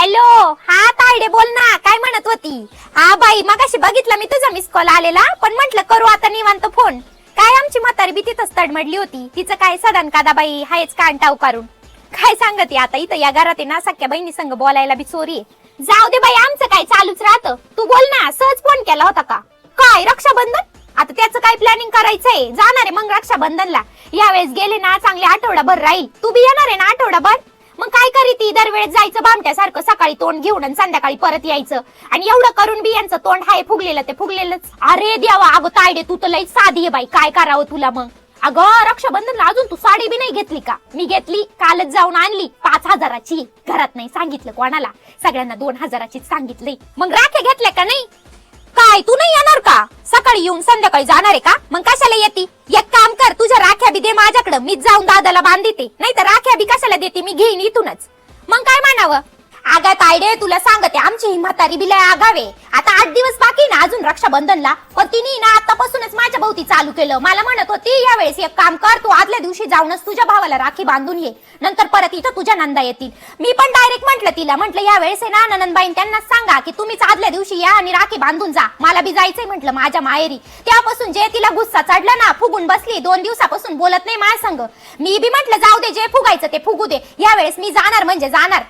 Hello, हा तायडे बोल ना, काय म्हणत होती? हा बाई, मगाशी बघितलं मी तुझा मिस कॉल आलेला, पण म्हटलं करू आता निवांत फोन. काय आमची म्हातारी बी तिथंच तडमडली होती. तिचं काय सदन कादा बाई हायच कान टाव करून. काय सांगते आता, इथं या घरात आहे ना सख्या बहिणी संग बोलायला बी चोरी आहे. जाऊ दे बाई, आमचं काय चालूच राहतं. तू बोल ना, सहज फोन केला होता का? काय रक्षाबंधन? आता त्याचं काय प्लॅनिंग करायचंय? जाणार आहे मग रक्षाबंधनला. यावेळेस गेले ना चांगले आठवडाभर राहील. तू बी येणार आहे ना आठवडाभर? मग काय करी ती दरवेळेस जायचं बामट्यासारखं, सकाळी तोंड घेऊन आणि संध्याकाळी परत यायचं. आणि एवढं करून बी यांचं तोंड हाय फुगलेलं ते फुगलेलंच. अरे देवा, अगं तायडे तू तर लई साधी आहे बाई, काय करावं तुला मग? अगं रक्षाबंधनला अजून तू साडी बी नाही घेतली का? मी घेतली, कालच जाऊन आणली 5,000ची. घरात नाही सांगितलं कोणाला, सगळ्यांना 2,000चीच सांगितलंय. मग राख्या घेतल्या का नाही? काय तू नाही येणार का? सकाळी येऊन संध्याकाळी जाणार आहे का? मग कशाला येते? एक काम कर, तुझ्या राख्या बी दे माझ्याकडे, मीच जाऊन दादाला बांधते. नाही तर राख्या बी कशाला देते, मी घेईन इथूनच. मग काय म्हणावं? अगं तायडे, तुला सांगते आमची ही म्हातारी बी लय आगावे. आता 8 दिवस बाकी ना अजून रक्षाबंधनला, पण तिने ना आतापासूनच माझ्या भोवती चालू केलं. मला म्हणत होती यावेळेस एक काम कर, तू आदल्या दिवशी जाऊनच तुझ्या भावाला राखी बांधून ये, नंतर परत इथं तुझ्या नंदा येतील. मी पण डायरेक्ट म्हटलं तिला, म्हटलं यावेळेस आहे ना ननंदबाईन त्यांना सांगा की तुम्हीच आदल्या दिवशी या आणि राखी बांधून जा. मला बी जायचंय म्हटलं माझ्या माहेरी. त्यापासून जे तिला गुस्सा चढला ना, फुगून बसली. 2 दिवसापासून बोलत नाही माझ्या संग. मी बी म्हटलं जाऊ दे, जे फुगायचं ते फुगू दे, यावेळेस मी जाणार म्हणजे जाणार.